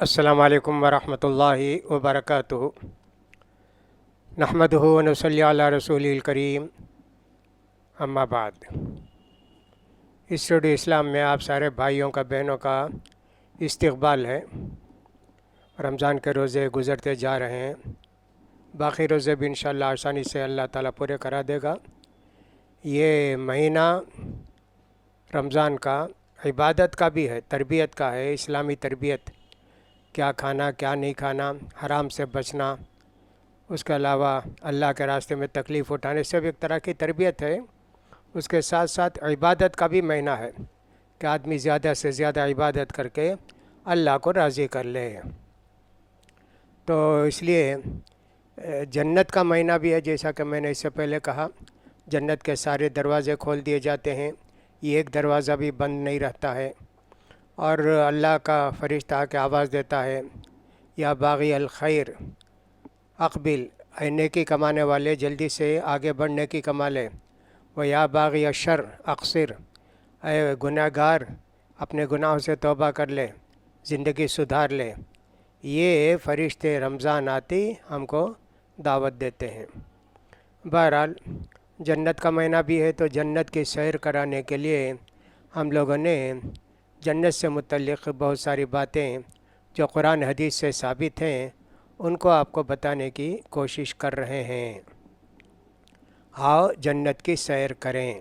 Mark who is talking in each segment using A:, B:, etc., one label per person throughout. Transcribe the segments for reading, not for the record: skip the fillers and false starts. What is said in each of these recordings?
A: السلام علیکم ورحمۃ اللہ وبرکاتہ۔ نحمدہ و نصلی علی رسول الکریم، اما بعد۔ اسٹوڈیو اسلام میں آپ سارے بھائیوں کا بہنوں کا استقبال ہے۔ رمضان کے روزے گزرتے جا رہے ہیں، باقی روزے بھی انشاءاللہ آسانی سے اللہ تعالیٰ پورے کرا دے گا۔ یہ مہینہ رمضان کا عبادت کا بھی ہے، تربیت کا ہے، اسلامی تربیت، کیا کھانا کیا نہیں کھانا، حرام سے بچنا، اس کے علاوہ اللہ کے راستے میں تکلیف اٹھانے سے بھی ایک طرح کی تربیت ہے۔ اس کے ساتھ ساتھ عبادت کا بھی مہینہ ہے کہ آدمی زیادہ سے زیادہ عبادت کر کے اللہ کو راضی کر لے۔ تو اس لیے جنت کا مہینہ بھی ہے، جیسا کہ میں نے اس سے پہلے کہا، جنت کے سارے دروازے کھول دیے جاتے ہیں، یہ ایک دروازہ بھی بند نہیں رہتا ہے، اور اللہ کا فرشتہ آ کے آواز دیتا ہے، یا باغی الخیر اقبل، اے نیکی کمانے والے جلدی سے آگے بڑھ نیکی کما لے، و یا باغی الشر اقصر، اے گناہ گار اپنے گناہوں سے توبہ کر لے، زندگی سدھار لے۔ یہ فرشتے رمضان آتی ہم کو دعوت دیتے ہیں۔ بہرحال جنت کا مہینہ بھی ہے، تو جنت کی سیر کرانے کے لیے ہم لوگوں نے جنت سے متعلق بہت ساری باتیں جو قرآن حدیث سے ثابت ہیں، ان کو آپ کو بتانے کی کوشش کر رہے ہیں۔ آؤ جنت کی سیر کریں۔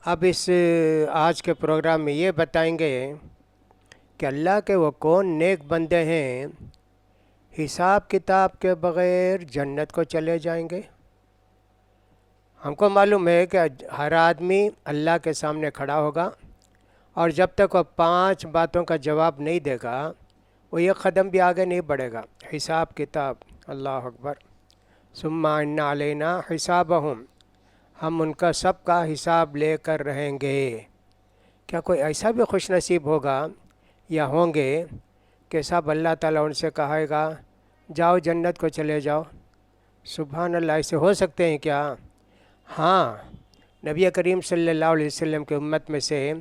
A: اب اس آج کے پروگرام میں یہ بتائیں گے کہ اللہ کے وہ کون نیک بندے ہیں حساب کتاب کے بغیر جنت کو چلے جائیں گے۔ ہم کو معلوم ہے کہ ہر آدمی اللہ کے سامنے کھڑا ہوگا، اور جب تک وہ 5 باتوں کا جواب نہیں دے گا، وہ ایک قدم بھی آگے نہیں بڑھے گا۔ حساب کتاب، اللہ اکبر، ثم ان علینا حسابہم، ہم ان کا سب کا حساب لے کر رہیں گے۔ کیا کوئی ایسا بھی خوش نصیب ہوگا یا ہوں گے کہ صاحب اللہ تعالیٰ ان سے کہے گا جاؤ جنت کو چلے جاؤ؟ سبحان اللہ، ایسے ہو سکتے ہیں کیا؟ ہاں، نبی کریم صلی اللہ علیہ وسلم کی امت میں سے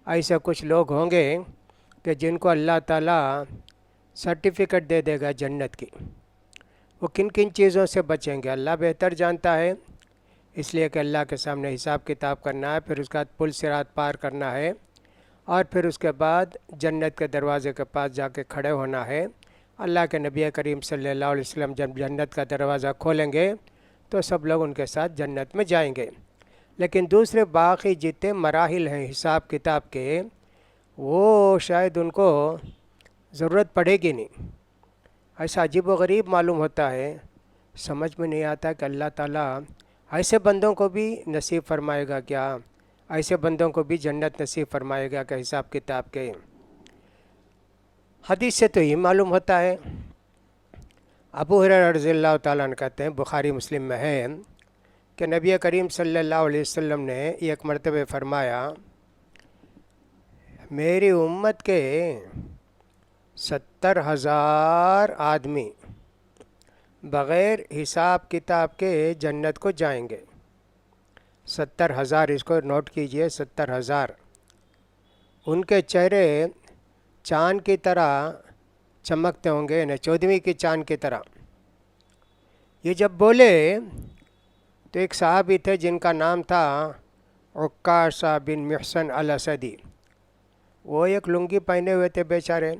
A: ایسے کچھ لوگ ہوں گے کہ جن کو اللہ تعالیٰ سرٹیفکیٹ دے دے گا جنت کی۔ وہ کن کن چیزوں سے بچیں گے اللہ بہتر جانتا ہے، اس لیے کہ اللہ کے سامنے حساب کتاب کرنا ہے، پھر اس کے بعد پل صراط پار کرنا ہے، اور پھر اس کے بعد جنت کے دروازے کے پاس جا کے کھڑے ہونا ہے۔ اللہ کے نبی کریم صلی اللہ علیہ وسلم جب جنت کا دروازہ کھولیں گے تو سب لوگ ان کے ساتھ جنت میں جائیں گے، لیکن دوسرے باقی جتنے مراحل ہیں حساب کتاب کے، وہ شاید ان کو ضرورت پڑے گی نہیں۔ ایسا عجیب و غریب معلوم ہوتا ہے، سمجھ میں نہیں آتا کہ اللہ تعالیٰ ایسے بندوں کو بھی نصیب فرمائے گا کیا؟ ایسے بندوں کو بھی جنت نصیب فرمائے گا کہ حساب کتاب کے؟ حدیث سے تو یہ معلوم ہوتا ہے۔ ابو ہریرہ رضی اللہ تعالیٰ عنہ کہتے ہیں، بخاری مسلم میں ہے، کہ نبی کریم صلی اللہ علیہ وسلم نے ایک مرتبہ فرمایا، میری امت کے 70,000 آدمی بغیر حساب کتاب کے جنت کو جائیں گے۔ 70,000، اس کو نوٹ کیجئے، 70,000۔ ان کے چہرے چاند کی طرح چمکتے ہوں گے، یعنی 14ویں کی چاند کی طرح۔ یہ جب بولے تو ایک صحابی تھے جن کا نام تھا عکاشہ بن محصن الاسدی، وہ ایک لنگی پہنے ہوئے تھے بیچارے،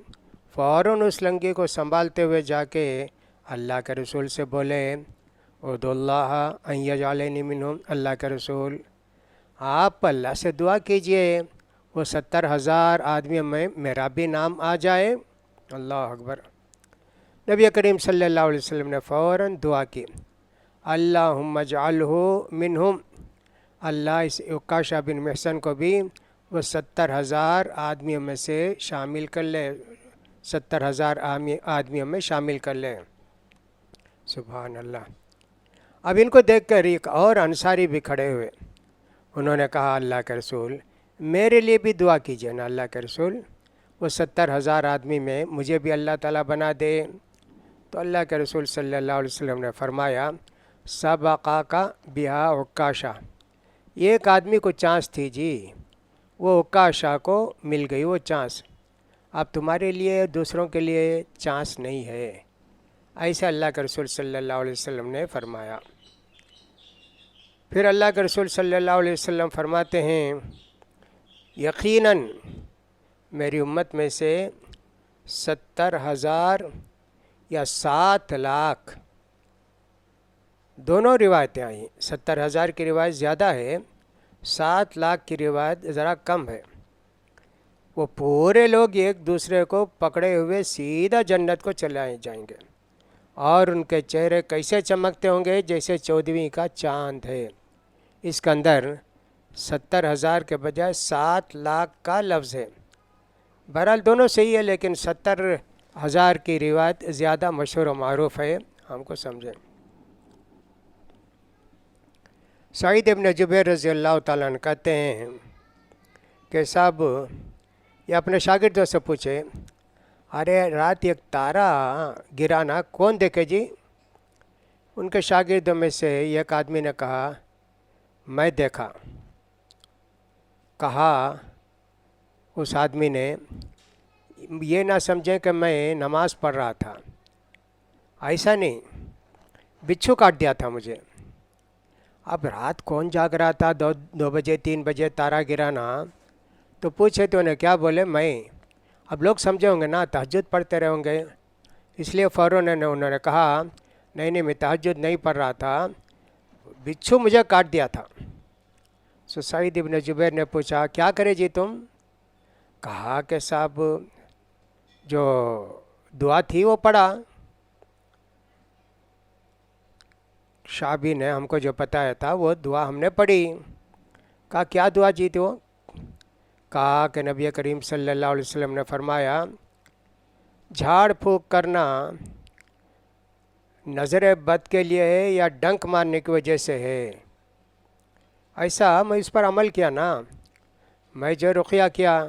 A: فوراً اس لنگی کو سنبھالتے ہوئے جا کے اللہ کے رسول سے بولے، ادعو اللہ ان یجعلنی منہم، اللہ کے رسول آپ اللہ سے دعا کیجئے وہ 70,000 آدمیوں میں میرا بھی نام آ جائے۔ اللہ اکبر۔ نبی کریم صلی اللہ علیہ وسلم نے فوراً دعا کی، اللہم اجعلہ منہم، اللہ اس عکاشہ بن محصن کو بھی وہ 70,000 آدمیوں میں سے شامل کر لے، 70,000 آدمیوں میں شامل کر لے۔ سبحان اللہ۔ اب ان کو دیکھ کر ایک اور انصاری بھی کھڑے ہوئے، انہوں نے کہا اللہ کے رسول میرے لیے بھی دعا کیجیے نا اللہ کے رسول، وہ 70,000 آدمی میں مجھے بھی اللہ تعالیٰ بنا دے۔ تو اللہ کے رسول صلی اللہ علیہ وسلم نے فرمایا، سبقاک بہا عکاشہ، ایک آدمی کو چانس تھی جی، وہ عکاشہ کو مل گئی وہ چانس، اب تمہارے لیے دوسروں کے لیے چانس نہیں ہے، ایسا اللہ کے رسول صلی اللہ علیہ وسلم نے فرمایا۔ پھر اللہ کے رسول صلی اللہ علیہ وسلم فرماتے ہیں یقیناً میری امت میں سے 70,000 یا 7 لاکھ، دونوں روایتیں آئیں، 70,000 کی روایت زیادہ ہے، 7 لاکھ کی روایت ذرا کم ہے، وہ پورے لوگ ایک دوسرے کو پکڑے ہوئے سیدھا جنت کو چلائے جائیں گے، اور ان کے چہرے کیسے چمکتے ہوں گے جیسے 14ویں کا چاند ہے۔ اس کے اندر 70,000 کے بجائے 7 لاکھ کا لفظ ہے۔ بہرحال دونوں صحیح ہے، لیکن 70,000 کی روایت زیادہ مشہور و معروف ہے، ہم کو سمجھیں۔ سعید ابن جبیر رضی اللہ تعالیٰ عنہ کہتے ہیں کہ صاحب یہ اپنے شاگردوں سے پوچھے، ارے رات ایک تارا گرانا کون دیکھے جی؟ ان کے شاگردوں میں سے ایک آدمی نے کہا میں دیکھا۔ کہا اس آدمی نے یہ نہ سمجھیں کہ میں نماز پڑھ رہا تھا، ایسا نہیں، بچھو کاٹ دیا تھا مجھے۔ اب رات کون جاگ رہا تھا 2 بجے 3 بجے تارا گرانا؟ تو پوچھے تو انہیں کیا بولے میں؟ اب لوگ سمجھے ہوں گے نا تہجد پڑھتے رہے ہوں گے، اس لیے فوراً انہوں نے کہا نہیں میں تہجد نہیں پڑھ رہا تھا، بچھو مجھے کاٹ دیا تھا۔ سعید ابن جبیر نے پوچھا کیا کرے جی تم؟ کہا کہ صاحب جو دعا تھی وہ پڑھا۔ شعبی نے ہم کو جو بتایا تھا وہ دعا ہم نے پڑھی۔ کہا کیا دعا جی تھی وہ؟ کہا کہ نبی کریم صلی اللہ علیہ وسلم نے فرمایا جھاڑ پھونک کرنا نظر بد کے لیے ہے یا ڈنک مارنے کی وجہ سے ہے؟ ایسا میں اس پر عمل کیا نا، میں جو رقیہ کیا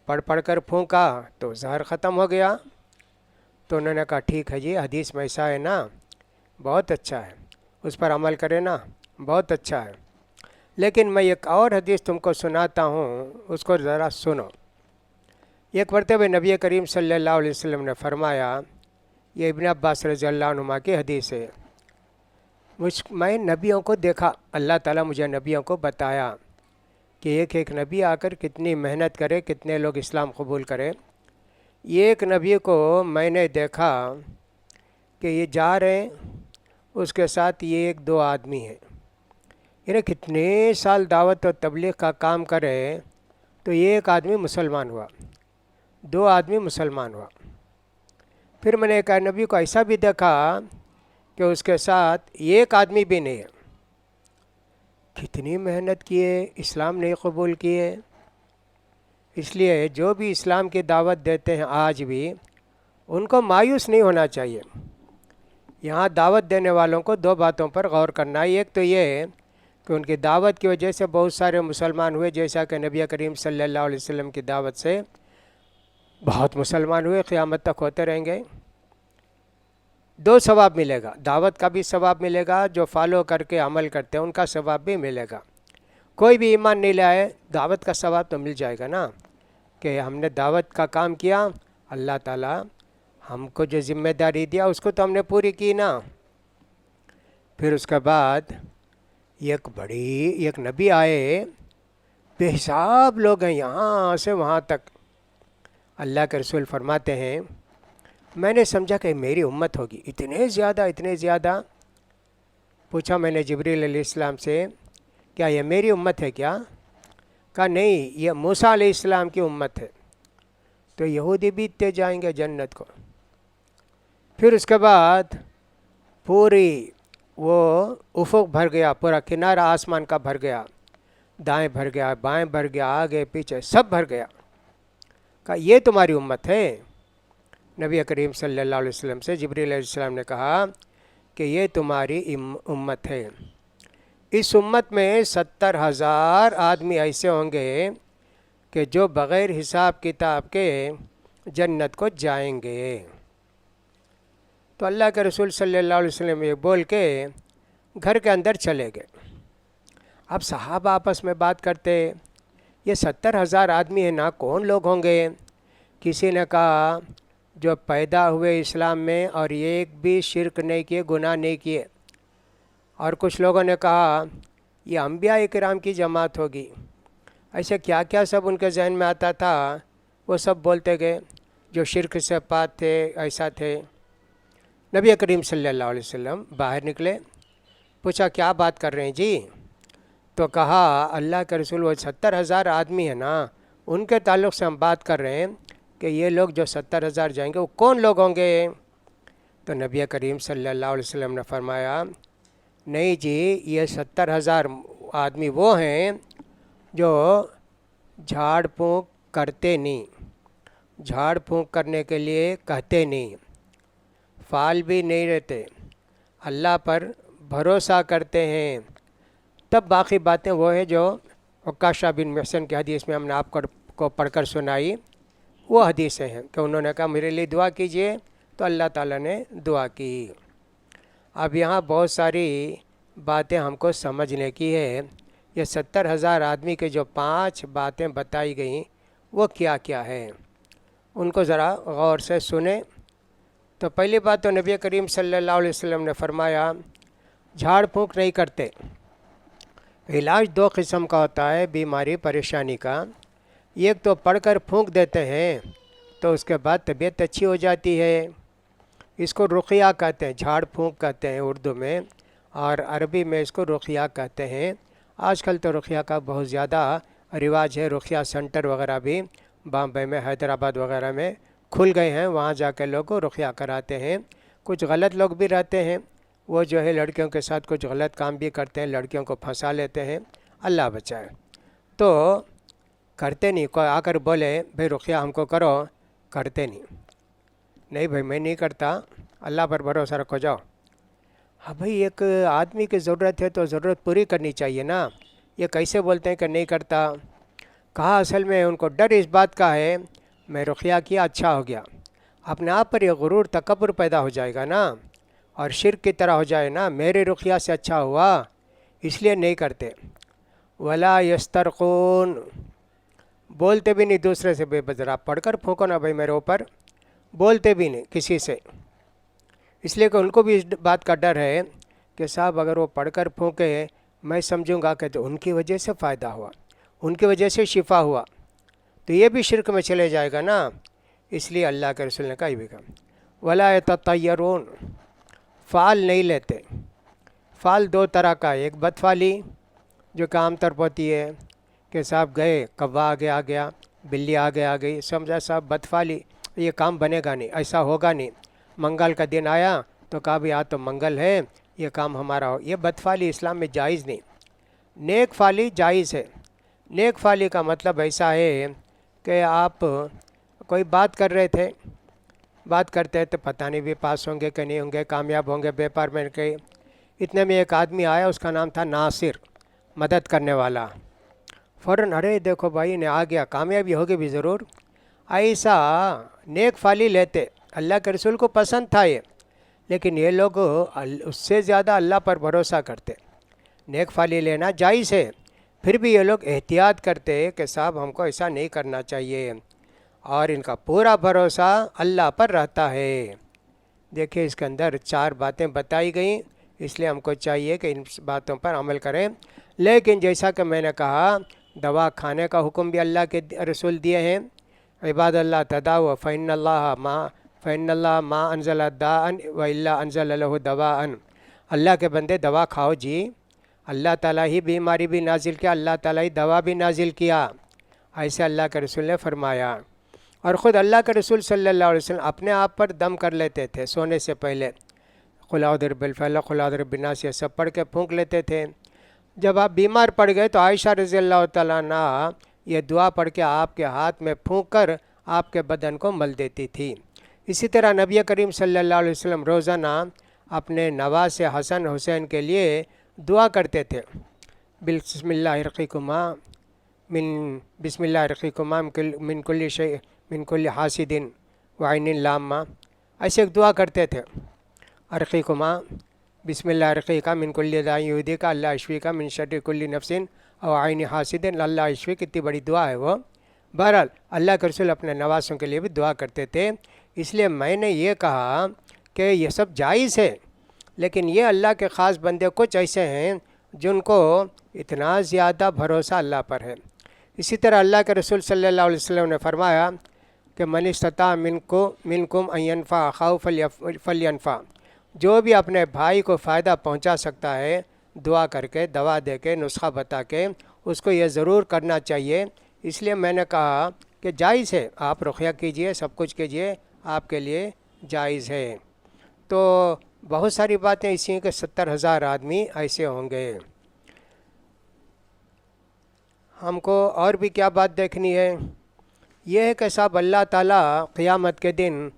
A: پڑھ کر پھونکا تو زہر ختم ہو گیا۔ تو انہوں نے کہا ٹھیک ہے جی، حدیث میں ایسا ہے نا، بہت اچھا ہے، اس پر عمل کرے نا، بہت اچھا ہے، لیکن میں ایک اور حدیث تم کو سناتا ہوں، اس کو ذرا سنو۔ ایک مرتبہ نبی کریم صلی اللہ علیہ وسلم نے فرمایا، یہ ابن عباس رضی اللہ عنہما کی حدیث ہے، میں نبیوں کو دیکھا، اللہ تعالیٰ مجھے نبیوں کو بتایا کہ ایک نبی آ کر کتنی محنت کرے، کتنے لوگ اسلام قبول کرے۔ ایک نبی کو میں نے دیکھا کہ یہ جا رہے ہیں، اس کے ساتھ یہ 1-2 آدمی ہیں، یعنی کتنے سال دعوت و تبلیغ کا کام کرے تو یہ ایک آدمی مسلمان ہوا، 2 آدمی مسلمان ہوا۔ پھر میں نے ایک نبی کو ایسا بھی دیکھا کہ اس کے ساتھ ایک آدمی بھی نہیں ہے، کتنی محنت کیے، اسلام نہیں قبول کیے۔ اس لیے جو بھی اسلام کی دعوت دیتے ہیں آج بھی ان کو مایوس نہیں ہونا چاہیے۔ یہاں دعوت دینے والوں کو 2 باتوں پر غور کرنا ہے، ایک تو یہ ہے کہ ان کی دعوت کی وجہ سے بہت سارے مسلمان ہوئے، جیسا کہ نبی کریم صلی اللہ علیہ وسلم کی دعوت سے بہت مسلمان ہوئے، قیامت تک ہوتے رہیں گے۔ 2 ثواب ملے گا، دعوت کا بھی ثواب ملے گا، جو فالو کر کے عمل کرتے ہیں ان کا ثواب بھی ملے گا۔ کوئی بھی ایمان نہیں لائے دعوت کا ثواب تو مل جائے گا نا، کہ ہم نے دعوت کا کام کیا، اللہ تعالیٰ ہم کو جو ذمہ داری دیا اس کو تو ہم نے پوری کی نا۔ پھر اس کے بعد ایک نبی آئے، بے حساب لوگ ہیں یہاں سے وہاں تک۔ اللہ کے رسول فرماتے ہیں میں نے سمجھا کہ میری امت ہوگی، اتنے زیادہ۔ پوچھا میں نے جبریل علیہ السلام سے کیا یہ میری امت ہے کیا؟ کہا نہیں، یہ موسیٰ علیہ السلام کی امت ہے۔ تو یہودی بیتتے جائیں گے جنت کو۔ پھر اس کے بعد پوری وہ افق بھر گیا، پورا کنارہ آسمان کا بھر گیا، دائیں بھر گیا، بائیں بھر گیا، آگے پیچھے سب بھر گیا۔ کہا یہ تمہاری امت ہے؟ نبی کریم صلی اللہ علیہ وسلم سے جبریل علیہ السلام نے کہا کہ یہ تمہاری امت ہے۔ اس امت میں 70,000 آدمی ایسے ہوں گے کہ جو بغیر حساب کتاب کے جنت کو جائیں گے۔ تو اللہ کے رسول صلی اللہ علیہ وسلم یہ بول کے گھر کے اندر چلے گئے۔ اب صحابہ آپس میں بات کرتے، یہ 70,000 آدمی ہیں نا، کون لوگ ہوں گے؟ کسی نے کہا جو پیدا ہوئے اسلام میں اور ایک بھی شرک نہیں کیے، گناہ نہیں کیے، اور کچھ لوگوں نے کہا یہ انبیاء کرام کی جماعت ہوگی۔ ایسے کیا کیا سب ان کے ذہن میں آتا تھا، وہ سب بولتے گئے۔ جو شرک سے پاک تھے ایسا تھے۔ نبی کریم صلی اللہ علیہ وسلم باہر نکلے، پوچھا کیا بات کر رہے ہیں جی؟ تو کہا اللہ کے رسول وہ 70,000 آدمی ہیں نا، ان کے تعلق سے ہم بات کر رہے ہیں کہ یہ لوگ جو 70,000 جائیں گے وہ کون لوگ ہوں گے؟ تو نبی کریم صلی اللہ علیہ وسلم نے فرمایا نہیں جی، یہ 70,000 آدمی وہ ہیں جو جھاڑ پھونک کرتے نہیں، جھاڑ پھونک کرنے کے لیے کہتے نہیں، فعال بھی نہیں رہتے، اللہ پر بھروسہ کرتے ہیں۔ تب باقی باتیں وہ ہیں جو عکاشہ بن محسن کی حدیث میں ہم نے آپ کو پڑھ کر سنائی، وہ حدیثیں ہیں کہ انہوں نے کہا میرے لیے دعا کیجئے، تو اللہ تعالیٰ نے دعا کی۔ اب یہاں بہت ساری باتیں ہم کو سمجھنے کی ہے۔ یہ 70,000 آدمی کے جو 5 باتیں بتائی گئیں وہ کیا کیا ہے، ان کو ذرا غور سے سنیں۔ تو پہلی بات تو نبی کریم صلی اللہ علیہ وسلم نے فرمایا جھاڑ پھونک نہیں کرتے۔ علاج 2 قسم کا ہوتا ہے بیماری پریشانی کا، ایک تو پڑھ کر پھونک دیتے ہیں تو اس کے بعد طبیعت اچھی ہو جاتی ہے، اس کو رقیہ کہتے ہیں، جھاڑ پھونک کہتے ہیں اردو میں، اور عربی میں اس کو رقیہ کہتے ہیں۔ آج کل تو رقیہ کا بہت زیادہ رواج ہے، رقیہ سینٹر وغیرہ بھی بامبے میں، حیدرآباد وغیرہ میں کھل گئے ہیں، وہاں جا کے لوگ رقیہ کراتے ہیں۔ کچھ غلط لوگ بھی رہتے ہیں، وہ جو ہے لڑکیوں کے ساتھ کچھ غلط کام بھی کرتے ہیں، لڑکیوں کو پھنسا لیتے ہیں، اللہ بچائے۔ تو کرتے نہیں، کوئی آ کر بولے بھئی رقیہ ہم کو کرو، کرتے نہیں بھئی میں نہیں کرتا، اللہ پر بھروسہ رکھو جاؤ۔ ہاں بھئی ایک آدمی کی ضرورت ہے تو ضرورت پوری کرنی چاہیے نا، یہ کیسے بولتے ہیں کہ نہیں کرتا؟ کہا اصل میں ان کو ڈر اس بات کا ہے میں رقیہ کیا اچھا ہو گیا، اپنے آپ پر یہ غرور تکبر پیدا ہو جائے گا نا، اور شرک کی طرح ہو جائے نا، میرے رقیہ سے اچھا ہوا، اس لیے نہیں کرتے۔ ولا یسترقون، بولتے بھی نہیں دوسرے سے، بے بذرا پڑھ کر پھونکو نا بھائی میرے اوپر، بولتے بھی نہیں کسی سے، اس لیے کہ ان کو بھی اس بات کا ڈر ہے کہ صاحب اگر وہ پڑھ کر پھونکے میں سمجھوں گا کہ تو ان کی وجہ سے فائدہ ہوا، ان کی وجہ سے شفا ہوا، تو یہ بھی شرک میں چلے جائے گا نا، اس لیے اللہ کے رسول نے کہا یہ بھی کہا۔ ولا یتطیرون، فعال نہیں لیتے۔ فعال 2 طرح کا، ایک بدفعلی جو کہ عام طور پر ہوتی ہے کہ صاحب گئے کوا آ گیا، بلی آ گئی، سمجھا صاحب بدفعلی، یہ کام بنے گا نہیں، ایسا ہوگا نہیں، منگل کا دن آیا تو کہا بھی آج تو منگل ہے، یہ کام ہمارا ہو، یہ بدفعلی اسلام میں جائز نہیں۔ نیک فعلی جائز ہے۔ نیک فعلی کا مطلب ایسا ہے کہ آپ کوئی بات کر رہے تھے، بات کرتے تو پتہ نہیں بھی پاس ہوں گے کہ نہیں ہوں گے، کامیاب ہوں گے بیپار میں کے، اتنے میں ایک آدمی آیا، اس کا نام تھا ناصر، مدد کرنے والا، فوراً ارے دیکھو بھائی نے آ گیا، کامیابی ہوگی بھی ضرور، ایسا نیک فعلی لیتے۔ اللہ کے رسول کو پسند تھا یہ، لیکن یہ لوگ اس سے زیادہ اللہ پر بھروسہ کرتے۔ نیک فعلی لینا جائز ہے، پھر بھی یہ لوگ احتیاط کرتے کہ صاحب ہم کو ایسا نہیں کرنا چاہیے، اور ان کا پورا بھروسہ اللہ پر رہتا ہے۔ دیکھیں اس کے اندر 4 باتیں بتائی گئیں، اس لیے ہم کو چاہیے کہ ان باتوں پر عمل کریں۔ لیکن جیسا کہ میں نے کہا دوا کھانے کا حکم بھی اللہ کے رسول دیے ہیں، عباد اللہ تداؤ فإن اللہ ما انزل داء وإلا انزل له دواء، اللہ کے بندے دوا کھاؤ جی، اللہ تعالیٰ ہی بیماری بھی نازل کیا، اللہ تعالیٰ ہی دوا بھی نازل کیا، ایسے اللہ کے رسول نے فرمایا۔ اور خود اللہ کے رسول صلی اللہ علیہ وسلم اپنے آپ پر دم کر لیتے تھے سونے سے پہلے، قل اعوذ برب الفلق قل اعوذ برب الناس، یہ سب پڑھ کے پھونک لیتے تھے۔ جب آپ بیمار پڑ گئے تو عائشہ رضی اللہ تعالیٰ عنہ یہ دعا پڑھ کے آپ کے ہاتھ میں پھونک کر آپ کے بدن کو مل دیتی تھی۔ اسی طرح نبی کریم صلی اللہ علیہ وسلم روزانہ اپنے نواز حسن حسین کے لیے دعا کرتے تھے، بسم اللہ رقیکما بسم اللہ رقیکما من کل شیء من کل حاسد وعین لامہ، ایسے ایک دعا کرتے تھے، ارقیکما بسم اللہ رقیقہ من کل داء یؤذیک اللہ اشفیک من شر کل نفس او عین حاسد اللہ اشفیک، کتنی بڑی دعا ہے وہ، بہرحال اللہ کے رسول اپنے نوازوں کے لیے بھی دعا کرتے تھے، اس لیے میں نے یہ کہا کہ یہ سب جائز ہے، لیکن یہ اللہ کے خاص بندے کچھ ایسے ہیں جن کو اتنا زیادہ بھروسہ اللہ پر ہے۔ اسی طرح اللہ کے رسول صلی اللہ علیہ وسلم نے فرمایا کہ من استطاع منکم ان ینفع اخاہ فلینفع، جو بھی اپنے بھائی کو فائدہ پہنچا سکتا ہے دعا کر کے، دوا دے کے، نسخہ بتا کے، اس کو یہ ضرور کرنا چاہیے۔ اس لیے میں نے کہا کہ جائز ہے، آپ رقیہ کیجئے، سب کچھ کیجئے، آپ کے لیے جائز ہے۔ تو بہت ساری باتیں اسی ہیں کہ 70,000 آدمی ایسے ہوں گے۔ ہم کو اور بھی کیا بات دیکھنی ہے؟ یہ ہے کہ صاحب اللہ تعالیٰ قیامت کے دن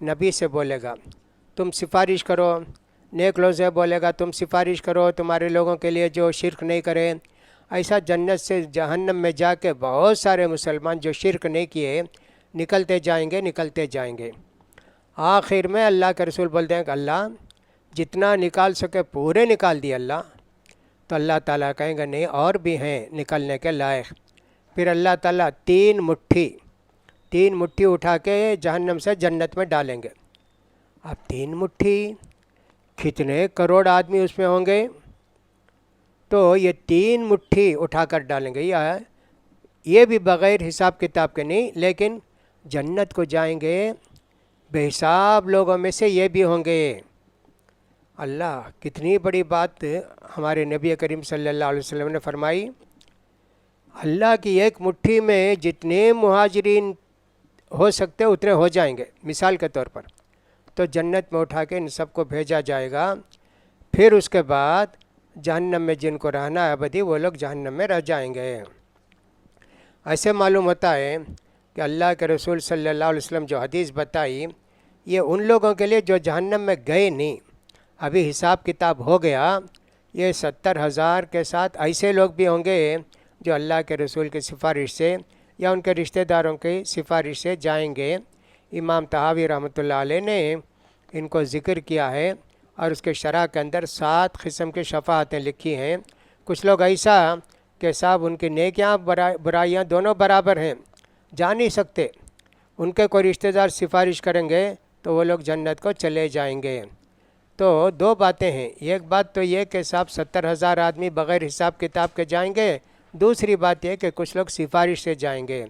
A: نبی سے بولے گا تم سفارش کرو، نیک لوگ سے بولے گا تم سفارش کرو تمہارے لوگوں کے لیے جو شرک نہیں کرے۔ ایسا جنت سے جہنم میں جا کے بہت سارے مسلمان جو شرک نہیں کیے نکلتے جائیں گے۔ آخر میں اللہ کے رسول بولتے ہیں کہ اللہ جتنا نکال سکے پورے نکال دیے اللہ، تو اللہ تعالیٰ کہیں گے نہیں اور بھی ہیں نکلنے کے لائق۔ پھر اللہ تعالیٰ تین مٹھی اٹھا کے جہنم سے جنت میں ڈالیں گے۔ اب 3 مٹھی کتنے کروڑ آدمی اس میں ہوں گے، تو یہ 3 مٹھی اٹھا کر ڈالیں گے، یہ بھی بغیر حساب کتاب کے نہیں، لیکن جنت کو جائیں گے بے حساب لوگوں میں سے یہ بھی ہوں گے۔ اللہ کتنی بڑی بات ہمارے نبی کریم صلی اللہ علیہ وسلم نے فرمائی۔ اللہ کی ایک مٹھی میں جتنے مہاجرین ہو سکتے اتنے ہو جائیں گے مثال کے طور پر، تو جنت میں اٹھا کے ان سب کو بھیجا جائے گا۔ پھر اس کے بعد جہنم میں جن کو رہنا ہے ابدی وہ لوگ جہنم میں رہ جائیں گے۔ ایسے معلوم ہوتا ہے کہ اللہ کے رسول صلی اللہ علیہ وسلم جو حدیث بتائی یہ ان لوگوں کے لیے جو جہنم میں گئے نہیں، ابھی حساب کتاب ہو گیا۔ یہ 70,000 کے ساتھ ایسے لوگ بھی ہوں گے جو اللہ کے رسول کی سفارش سے یا ان کے رشتہ داروں کی سفارش سے جائیں گے۔ امام طحاوی رحمۃ اللہ علیہ نے ان کو ذکر کیا ہے اور اس کے شرح کے اندر 7 قسم کی شفاعتیں لکھی ہیں۔ کچھ لوگ ایسا کہ صاحب ان کی نیکیاں برائیاں دونوں برابر ہیں، جا نہیں سکتے، ان کے کوئی رشتہ دار سفارش کریں گے تو وہ لوگ جنت کو چلے جائیں گے۔ تو 2 باتیں ہیں، ایک بات تو یہ کہ صاحب 70,000 آدمی بغیر حساب کتاب کے جائیں گے، دوسری بات یہ کہ کچھ لوگ سفارش سے جائیں گے۔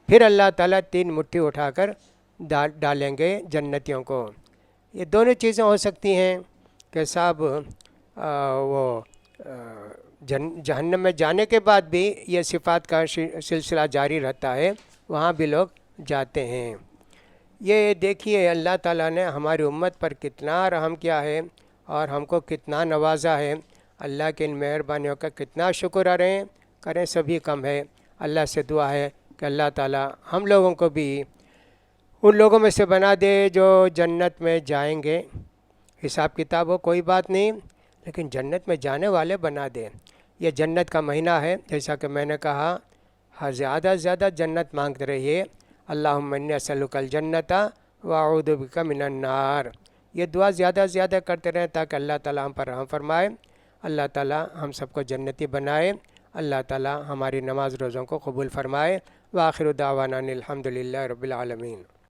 A: پھر اللہ تعالیٰ 3 مٹھی اٹھا کر ڈالیں گے جنتیوں کو۔ یہ دونوں چیزیں ہو سکتی ہیں کہ صاحب وہ جہنم میں جانے کے بعد بھی یہ صفات کا سلسلہ جاری رہتا ہے، وہاں بھی لوگ جاتے ہیں۔ یہ دیکھیے اللہ تعالیٰ نے ہماری امت پر کتنا رحم کیا ہے اور ہم کو کتنا نوازا ہے۔ اللہ کی ان مہربانیوں کا کتنا شکر کریں سبھی کم ہے۔ اللہ سے دعا ہے کہ اللہ تعالیٰ ہم لوگوں کو بھی ان لوگوں میں سے بنا دے جو جنت میں جائیں گے۔ حساب کتاب ہو کوئی بات نہیں، لیکن جنت میں جانے والے بنا دے۔ یہ جنت کا مہینہ ہے، جیسا کہ میں نے کہا زیادہ سے زیادہ جنت مانگتے رہیے۔ اللہم انی اسألک الجنۃ واعوذ بک من النار، یہ دعا زیادہ سے زیادہ کرتے رہیں تاکہ اللہ تعالیٰ ہم پر رحم فرمائے، اللہ تعالیٰ ہم سب کو جنتی بنائے، اللہ تعالیٰ ہماری نماز روزوں کو قبول فرمائے۔ وآخر دعوانا الحمد للہ رب العالمین۔